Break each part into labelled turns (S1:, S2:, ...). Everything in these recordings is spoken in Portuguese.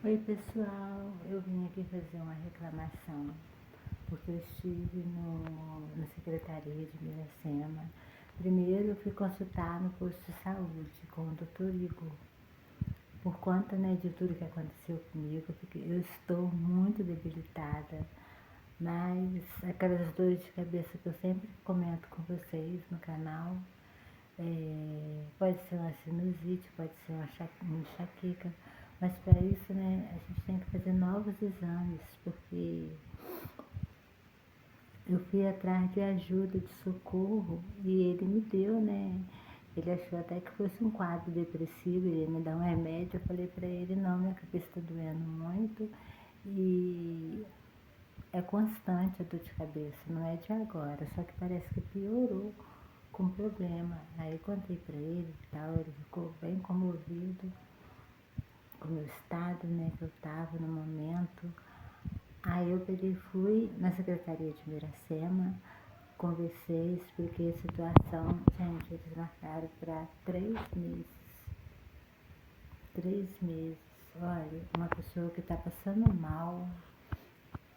S1: Oi pessoal, eu vim aqui fazer uma reclamação porque eu estive na Secretaria de Miracema. Primeiro eu fui consultar no posto de saúde com o doutor Igor. Por conta, de tudo que aconteceu comigo, porque eu estou muito debilitada, mas aquelas dores de cabeça que eu sempre comento com vocês no canal, pode ser uma sinusite, pode ser uma enxaqueca, mas para isso, a gente tem que fazer novos exames, porque eu fui atrás de ajuda, de socorro, e ele me deu, Ele achou até que fosse um quadro depressivo, ele ia me dar um remédio. Eu falei para ele, não, minha cabeça está doendo muito e é constante a dor de cabeça, não é de agora, só que parece que piorou com problema. Aí eu contei para ele e tal, ele ficou bem comovido com o meu estado, que eu estava no momento. Aí eu peguei e fui na Secretaria de Miracema, conversei, expliquei a situação. Gente, eles marcaram para 3 meses. 3 meses. Olha, uma pessoa que está passando mal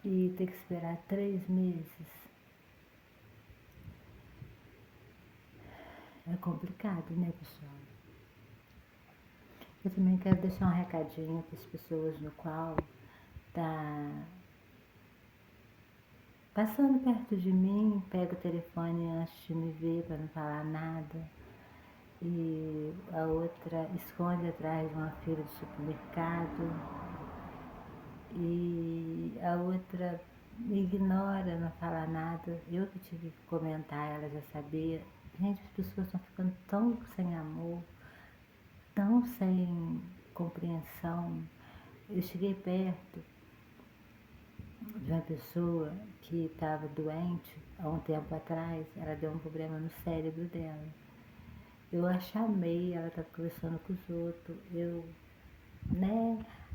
S1: e ter que esperar 3 meses é complicado, né, pessoal? Eu também quero deixar um recadinho para as pessoas no qual tá passando perto de mim, pega o telefone antes de me ver para não falar nada. E a outra esconde atrás de uma fila de supermercado. E a outra me ignora, não fala nada. Eu que tive que comentar, ela já sabia. Gente, as pessoas estão ficando tão sem amor, tão sem compreensão. Eu cheguei perto de uma pessoa que estava doente há um tempo atrás, ela deu um problema no cérebro dela. Eu a chamei, ela estava conversando com os outros, eu,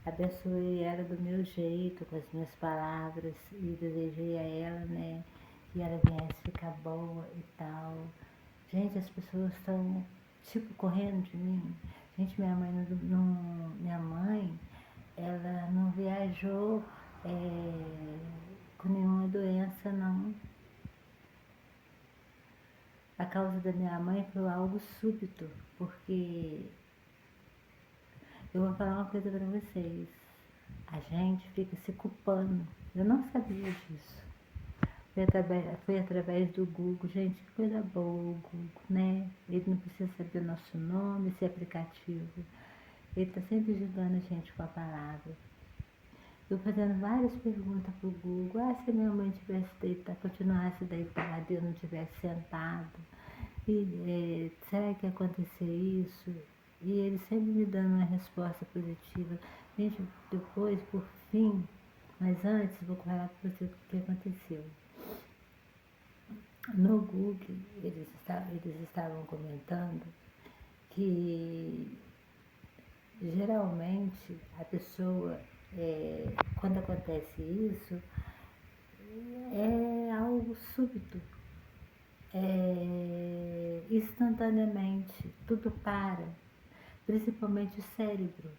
S1: abençoei ela do meu jeito, com as minhas palavras, e desejei a ela, que ela viesse ficar boa e tal. Gente, as pessoas estão, tipo, correndo de mim. Gente, minha mãe, ela não viajou com nenhuma doença, não. A causa da minha mãe foi algo súbito, porque eu vou falar uma coisa para vocês. A gente fica se culpando. Eu não sabia disso. Foi através do Google. Gente, que coisa boa o Google, né? Ele não precisa saber o nosso nome, esse aplicativo. Ele está sempre ajudando a gente com a palavra. Eu fazendo várias perguntas pro Google. Se a minha mãe tivesse deitado, continuasse deitada e eu não tivesse sentado, será que ia acontecer isso? E ele sempre me dando uma resposta positiva. Gente, depois, por fim, mas antes, vou falar para você o que aconteceu. No Google, eles estavam comentando que geralmente a pessoa, quando acontece isso, é algo súbito, instantaneamente, tudo para, principalmente o cérebro,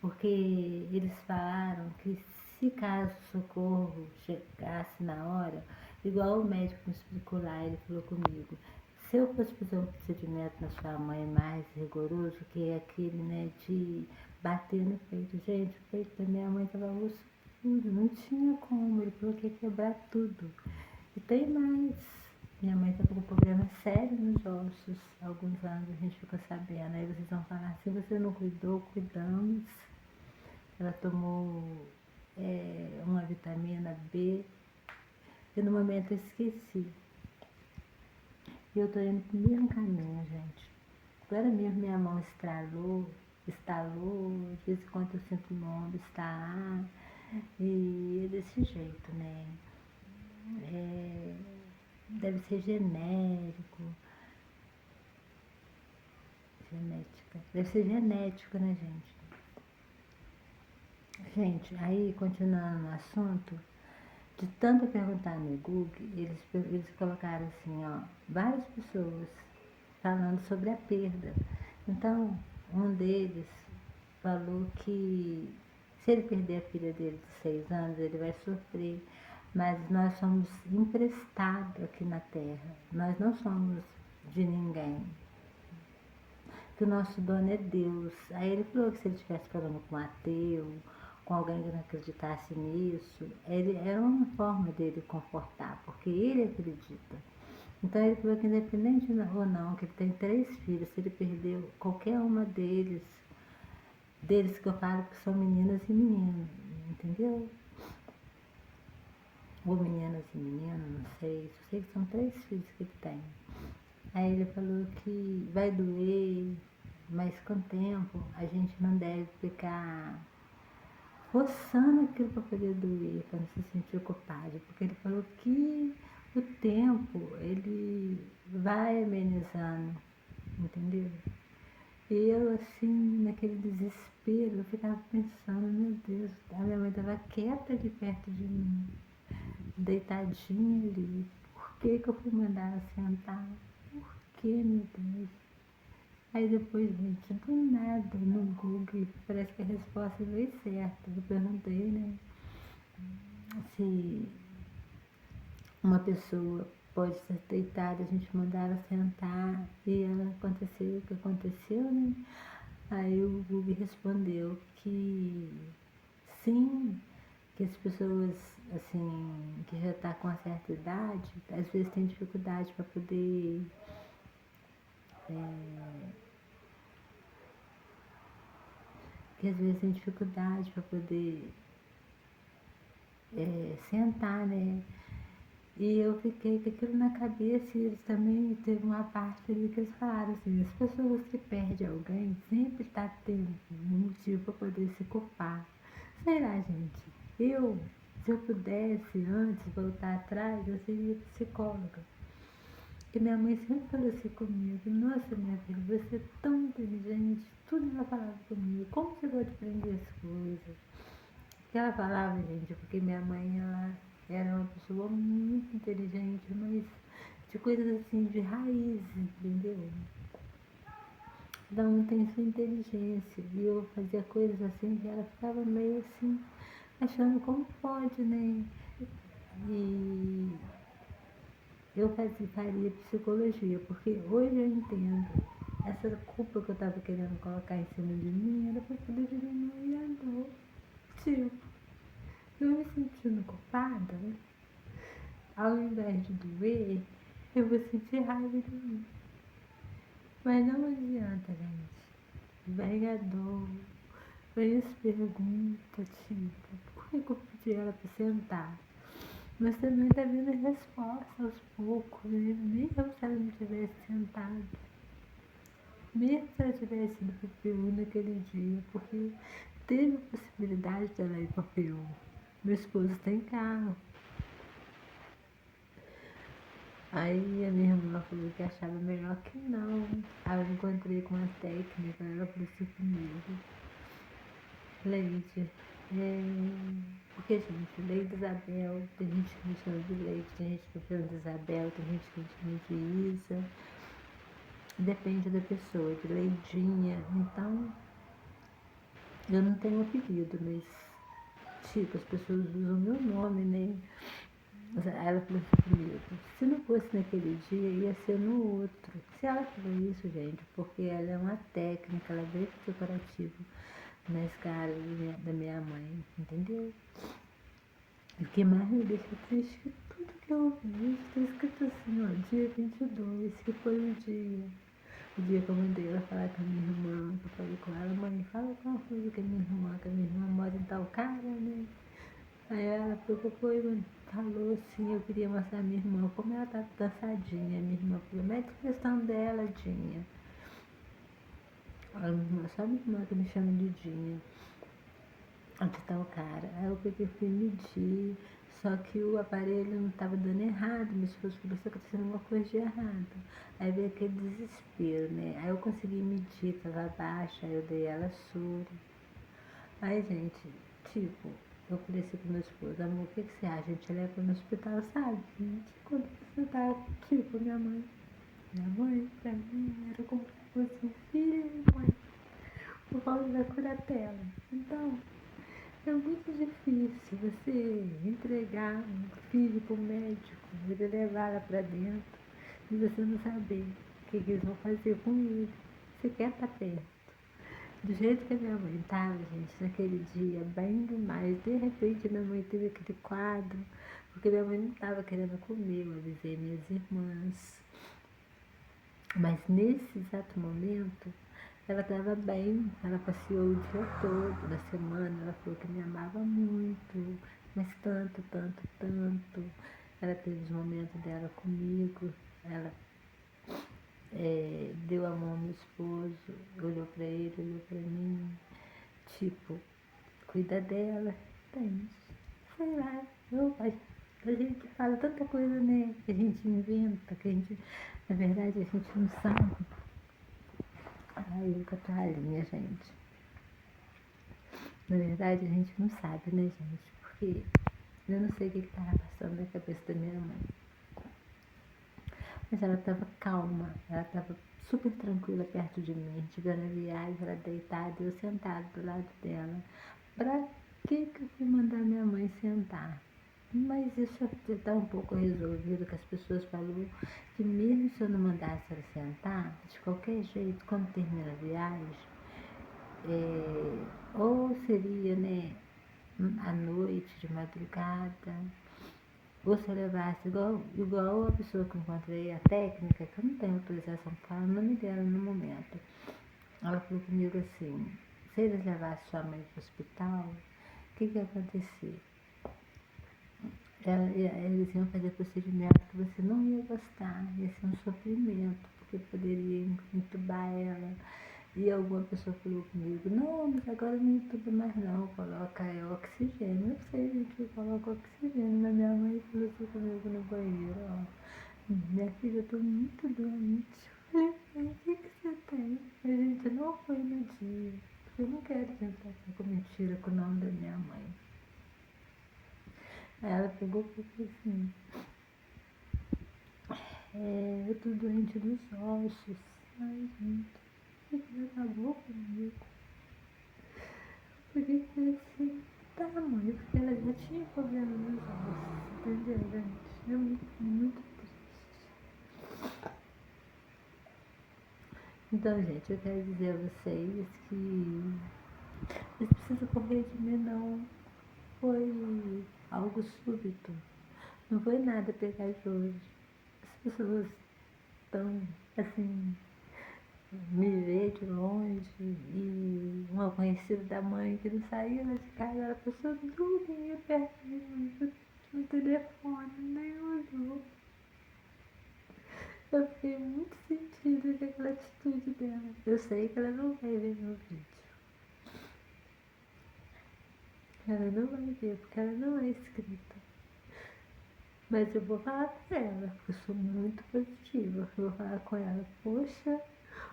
S1: porque eles falaram que se caso o socorro chegasse na hora, igual o médico me explicou lá, ele falou comigo, se eu fosse fazer um procedimento na sua mãe mais rigoroso, que é aquele, de bater no peito, gente, o peito da minha mãe estava osso puro, não tinha como, ele falou que ia quebrar tudo. E tem mais, minha mãe está com um problema sério nos ossos, há alguns anos a gente ficou sabendo, aí vocês vão falar, se você não cuidou, cuidamos. Ela tomou uma vitamina B, e no momento eu esqueci. E eu tô indo pro mesmo caminho, gente. Agora mesmo minha mão estalou, de vez em quando eu sinto o meu ombro estalar, e é desse jeito, deve ser deve ser genético, né, gente? Gente, aí continuando no assunto, de tanto perguntar no Google, eles colocaram assim, várias pessoas falando sobre a perda. Então, um deles falou que Se ele perder a filha dele de 6 anos, ele vai sofrer. Mas nós somos emprestados aqui na Terra. Nós não somos de ninguém. Que o nosso dono é Deus. Aí ele falou que se ele estivesse falando com um ateu, com alguém que não acreditasse nisso, ele, era uma forma dele confortar, porque ele acredita. Então ele falou que independente ou não, que ele tem 3 filhos, se ele perdeu qualquer uma deles que eu falo que são meninas e meninos, entendeu? Ou meninas e meninos, não sei, só sei que são 3 filhos que ele tem. Aí ele falou que vai doer, mas com o tempo a gente não deve ficar forçando aquilo para poder doer, para não se sentir culpado, porque ele falou que o tempo ele vai amenizando, entendeu? E eu assim, naquele desespero, eu ficava pensando, meu Deus, a minha mãe estava quieta ali perto de mim, deitadinha ali, por que eu fui mandar ela sentar? Por que, meu Deus? Aí depois, gente, do nada, no Google, parece que a resposta veio certa. Eu perguntei, né, se uma pessoa pode ser deitada, a gente mandar ela sentar e ela aconteceu o que aconteceu, né? Aí o Google respondeu que sim, que as pessoas, assim, que já está com uma certa idade, às vezes tem dificuldade para poder que às vezes tem dificuldade para poder sentar, né? E eu fiquei com aquilo na cabeça e eles também teve uma parte ali que eles falaram assim, as pessoas que perdem alguém sempre tá tendo um motivo para poder se culpar. Sei lá, gente, se eu pudesse antes voltar atrás, eu seria psicóloga. E minha mãe sempre falou assim comigo, nossa minha filha, você é tão inteligente, tudo ela falava comigo, como você pode aprender as coisas? Que ela falava, gente, porque minha mãe, ela era uma pessoa muito inteligente, mas de coisas assim, de raiz, entendeu? Cada um tem sua inteligência. E eu fazia coisas assim que ela ficava meio assim, achando como pode, né? E eu faria psicologia, porque hoje eu entendo. Essa culpa que eu estava querendo colocar em cima de mim era para poder diminuir a dor. Tipo, eu me sentindo culpada, ao invés de doer, eu vou sentir raiva de mim. Mas não adianta, gente. Vem a dor, vem as perguntas, tipo, por que eu pedi ela para sentar? Mas também tá vindo a resposta aos poucos, né? Nem eu se ela não tivesse sentado. Mesmo se ela tivesse ido pro PU naquele dia, porque teve a possibilidade dela ir pro PU. Meu esposo tem carro. Aí a minha irmã falou que achava melhor que não. Aí eu encontrei com uma técnica, ela falou assim comigo, Leide, porque gente, Leide Isabel, tem gente que me chama de Leide, tem gente que me chama de Isabel, tem gente que me chama de Isa, depende da pessoa, de Leidinha, então eu não tenho apelido, mas tipo, as pessoas usam meu nome, né? Ela falou assim comigo, se não fosse naquele dia, ia ser no outro. Se ela falou isso, gente, porque ela é uma técnica, ela é bem decorativa nas caras da minha mãe, entendeu? O que mais me deixa triste é que tudo que eu vi está escrito assim, ó, dia 22, que foi o dia que eu mandei ela falar com a minha irmã, que eu falei com ela, mãe, fala alguma coisa com a minha irmã, que a minha irmã mora em tal cara, né? Aí ela preocupou e falou assim, eu queria mostrar a minha irmã como ela tá dançadinha. Minha irmã falou, mete a questão dela, Dinha. Ela, só minha irmã que me chama de Dinha. Onde tá o cara? Aí eu peguei fui medir, só que o aparelho não estava dando errado. Meu esposo falou que tá fazendo alguma coisa de errado. Aí veio aquele desespero, né? Aí eu consegui medir, tava baixa, aí eu dei ela soro. Aí, gente, tipo, eu falei assim pro meu esposo, amor, o que você acha? A gente leva no hospital, sabe? Gente, quando você tá, tipo, minha mãe, pra mim, era como se fosse um filho e mãe, por causa da curatela. Então, É muito difícil você entregar um filho para o médico, ele levar ela para dentro e você não saber o que eles vão fazer com ele. Você quer estar perto. Do jeito que a minha mãe estava, gente, naquele dia, bem demais. De repente, minha mãe teve aquele quadro, porque minha mãe não estava querendo comer. Eu avisei minhas irmãs. Mas nesse exato momento, ela estava bem. Ela passeou o dia todo, na semana. Ela falou que me amava muito, mas tanto, tanto, tanto. Ela teve os momentos dela comigo. Ela deu a mão ao meu esposo, olhou para ele, olhou para mim, tipo, cuida dela, tem, sei lá, a gente fala tanta coisa, né, que a gente inventa, que a gente, na verdade, a gente não sabe. Ai, eu com a toalhinha, gente. Na verdade, a gente não sabe, né, gente, porque eu não sei o que estava passando na cabeça da minha mãe. Mas ela estava calma, ela estava super tranquila perto de mim, tivendo a viagem, ela deitada e eu sentada do lado dela. Pra que eu fui mandar minha mãe sentar? Mas isso já está um pouco resolvido, que as pessoas falaram que mesmo se eu não mandasse ela sentar, de qualquer jeito, quando termina a viagem, ou seria, né, à noite, de madrugada, ou se eu levasse igual a pessoa que eu encontrei, a técnica, que eu não tenho autorização para falar o nome dela no momento. Ela falou comigo assim, se eles levassem sua mãe para o hospital, o que ia acontecer? Eles iam fazer procedimento que você não ia gostar, ia ser um sofrimento, porque poderia entubar ela. E alguma pessoa falou comigo, não, mas agora não entuba mais não, coloca oxigênio. Eu sei, gente, eu coloco oxigênio, mas minha mãe falou assim comigo no banheiro, ó, minha filha, eu tô muito doente. Eu falei, o que você tem? A gente não foi no dia, porque eu não quero tentar com mentira com o nome da minha mãe. Aí ela pegou e falou assim, eu tô doente dos ossos. Ai, gente, ele acabou comigo. Porque eu falei assim, tá, mãe, porque ela já tinha problema nos ossos, entendeu, gente? É muito triste. Então, gente, eu quero dizer a vocês que vocês precisam correr de mim, não. Foi algo súbito. Não foi nada pegajoso. As pessoas estão, assim, me ver de longe e uma conhecida da mãe que não saía de casa, ela passou dormia perto de mim no telefone, nem olhou. Eu fiquei muito sentida com aquela atitude dela. Eu sei que ela não vai ver meu vídeo. Ela não vai ver, porque ela não é inscrita. Mas eu vou falar com ela, porque eu sou muito positiva. Eu vou falar com ela, poxa,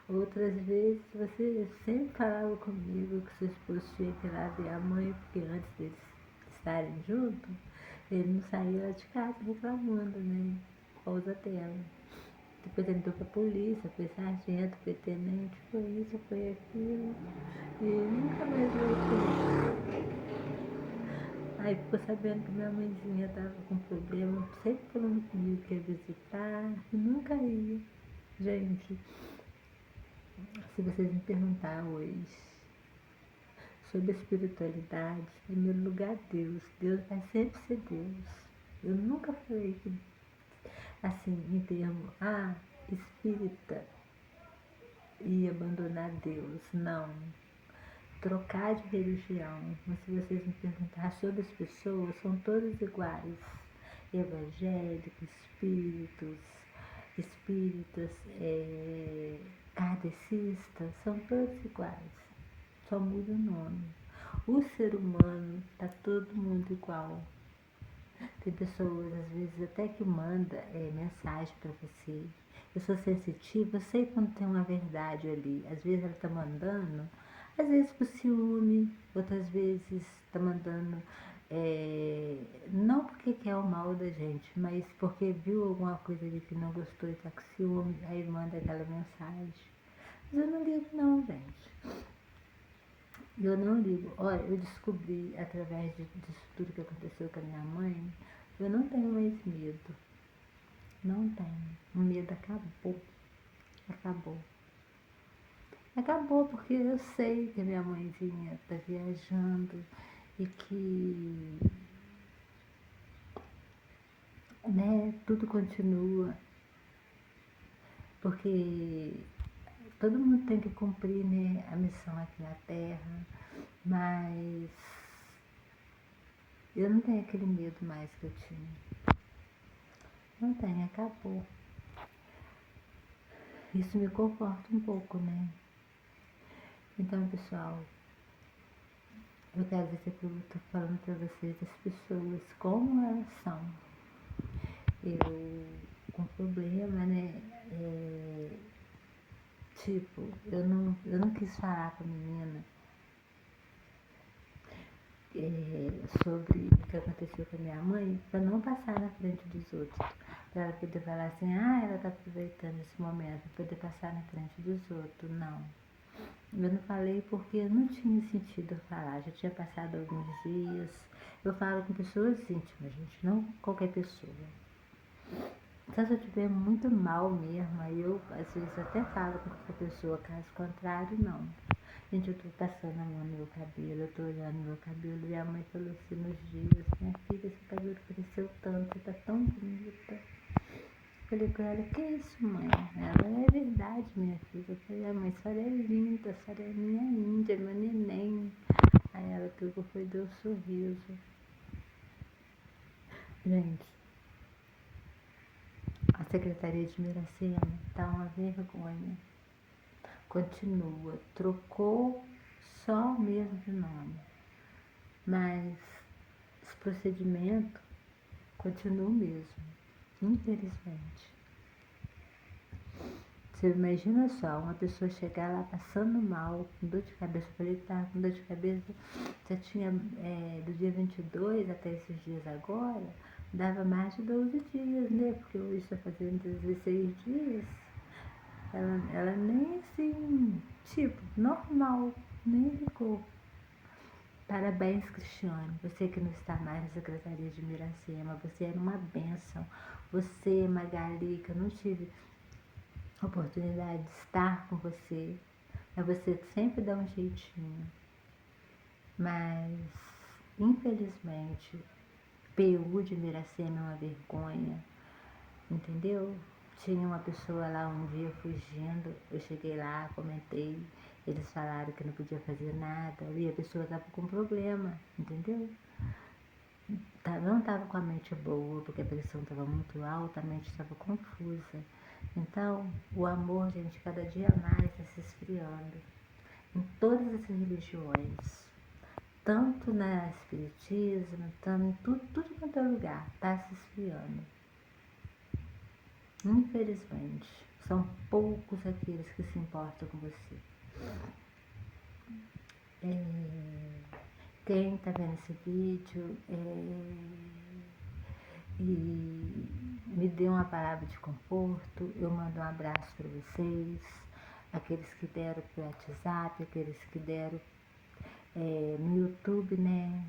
S1: outras vezes você sempre falava comigo que seu esposo tinha que ir lá ver a mãe, porque antes deles estarem juntos, ele não saía lá de casa reclamando, né? Por causa dela. Depois ele entrou pra polícia, foi sargento, foi tenente, foi isso, foi aquilo. E nunca mais voltou. Aí ficou sabendo que minha mãezinha tava com problema, sempre falando comigo que ia visitar, e nunca ia. Gente, se vocês me perguntar hoje sobre a espiritualidade, em primeiro lugar Deus. Deus vai sempre ser Deus. Eu nunca falei que, assim, em termos, espírita e abandonar Deus. Não. Trocar de religião. Mas se vocês me perguntar sobre as pessoas, são todas iguais. Evangélicos, espíritas, kardecistas, são todos iguais. Só muda o nome. O ser humano tá todo mundo igual. Tem pessoas, às vezes, até que manda mensagem para você. Eu sou sensitiva, eu sei quando tem uma verdade ali. Às vezes ela tá mandando, às vezes por ciúme, outras vezes tá mandando, não porque quer o mal da gente, mas porque viu alguma coisa ali que não gostou e tá com ciúme, aí manda aquela mensagem. Mas eu não ligo não, gente. Eu não ligo. Olha, eu descobri através disso tudo que aconteceu com a minha mãe, eu não tenho mais medo. Não tenho. O medo acabou. Acabou. Acabou porque eu sei que a minha mãezinha está viajando e que, né, tudo continua. Porque todo mundo tem que cumprir, né, a missão aqui na Terra, mas eu não tenho aquele medo mais que eu tinha. Não tenho, acabou. Isso me conforta um pouco, né? Então, pessoal, eu quero dizer que eu estou falando para vocês das pessoas, como elas são. Eu, com problema, né? Tipo, eu não quis falar com a menina sobre o que aconteceu com a minha mãe, para não passar na frente dos outros. Para ela poder falar assim, ela está aproveitando esse momento, para poder passar na frente dos outros. Não. Eu não falei porque não tinha sentido eu falar. Já tinha passado alguns dias. Eu falo com pessoas íntimas, gente, não qualquer pessoa. Só se eu estiver muito mal mesmo, aí eu às vezes até falo com outra pessoa, caso contrário, não. Gente, eu tô passando a mão no meu cabelo, eu tô olhando meu cabelo e a mãe falou assim nos dias, minha filha, esse cabelo cresceu tanto, tá tão bonita. Falei com ela, que isso, mãe? Ela, é verdade, minha filha. Eu falei, mãe, a senhora é linda, a senhora é minha índia, meu neném. Aí ela pegou e deu um sorriso. Gente, a Secretaria de Miracema tá uma vergonha. Continua, trocou só mesmo de nome, mas esse procedimento continua o mesmo, infelizmente. Você imagina só, uma pessoa chegar lá passando mal, com dor de cabeça, eu falei que estava com dor de cabeça, já tinha do dia 22 até esses dias agora, dava mais de 12 dias, né? Porque hoje está fazendo 16 dias. Ela nem assim, tipo, normal, nem ligou. Parabéns, Cristiane. Você que não está mais na Secretaria de Miracema, você era uma bênção. Você, Magali, que eu não tive oportunidade de estar com você, mas você sempre dá um jeitinho. Mas, infelizmente, PU de Miracema é uma vergonha, entendeu? Tinha uma pessoa lá um dia fugindo, eu cheguei lá, comentei, eles falaram que não podia fazer nada, e a pessoa estava com problema, entendeu? Não estava com a mente boa, porque a pressão estava muito alta, a mente estava confusa. Então, o amor, gente, cada dia mais está se esfriando. Em todas as religiões, tanto na espiritismo, tanto em tudo quanto é lugar, está se esfriando. Infelizmente, são poucos aqueles que se importam com você. Quem está vendo esse vídeo e me dê uma palavra de conforto, eu mando um abraço para vocês, aqueles que deram pelo WhatsApp, aqueles que deram no YouTube, né,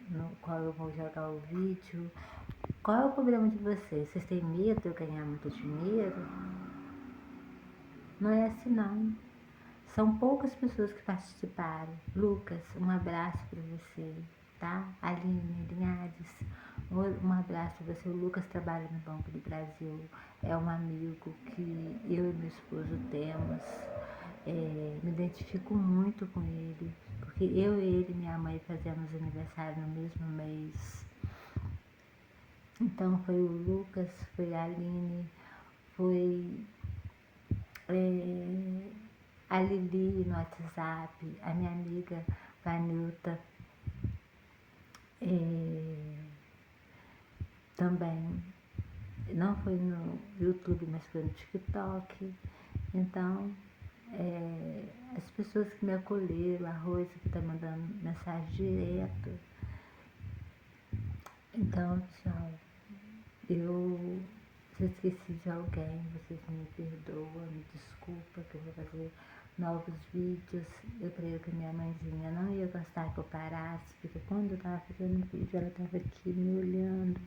S1: no qual eu vou jogar o vídeo. Qual é o problema de vocês? Vocês têm medo de eu ganhar muito dinheiro? Não é assim não. São poucas pessoas que participaram. Lucas, um abraço para você, tá? Aline Linhares, um abraço para você. O Lucas trabalha no Banco do Brasil, é um amigo que eu e meu esposo temos. Me identifico muito com ele, porque eu, ele e minha mãe fazemos aniversário no mesmo mês. Então foi o Lucas, foi a Aline, foi a Lili no WhatsApp, a minha amiga Vanilta também. Não foi no YouTube, mas foi no TikTok. Então, as pessoas que me acolheram, a Rose que está mandando mensagem direto. Então, pessoal, se eu esqueci de alguém, vocês me perdoam, me desculpa, que eu vou fazer novos vídeos. Eu creio que minha mãezinha não ia gostar que eu parasse, porque quando eu estava fazendo vídeo, ela estava aqui me olhando,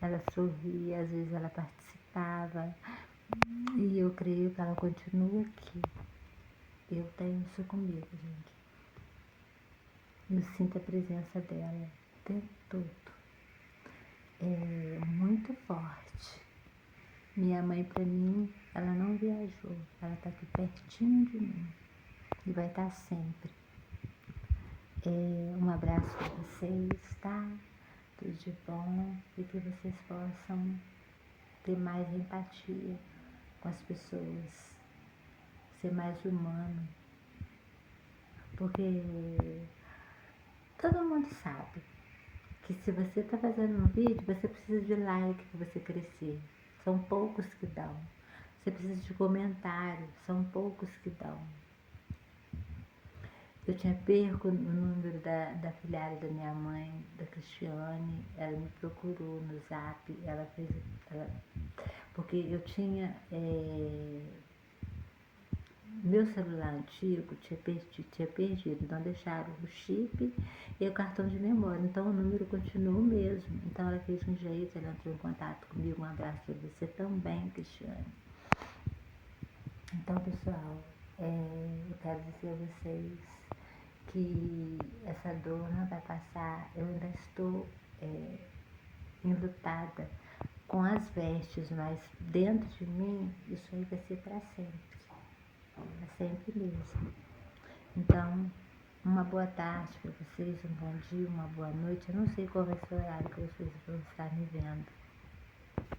S1: ela sorria, às vezes ela participava, e eu creio que ela continua aqui. Eu tenho isso comigo, gente. Eu sinto a presença dela o tempo todo. É muito forte. Minha mãe, pra mim, ela não viajou. Ela tá aqui pertinho de mim. E vai estar sempre. Um abraço para vocês, tá? Tudo de bom. E que vocês possam ter mais empatia com as pessoas. Ser mais humano. Porque todo mundo sabe que se você está fazendo um vídeo, você precisa de like para você crescer. São poucos que dão. Você precisa de comentário, são poucos que dão. Eu tinha perco o número da filhada da minha mãe, da Cristiane, ela me procurou no Zap, porque eu tinha meu celular antigo tinha perdido, então deixaram o chip e o cartão de memória, então o número continuou o mesmo. Então ela fez um jeito, ela entrou em contato comigo, um abraço para você também, Cristiane. Então, pessoal, eu quero dizer a vocês que essa dor não vai passar, eu ainda estou enlutada com as vestes, mas dentro de mim isso aí vai ser para sempre. É sempre mesmo. Então, uma boa tarde para vocês, um bom dia, uma boa noite. Eu não sei qual vai ser o horário que vocês vão estar me vendo.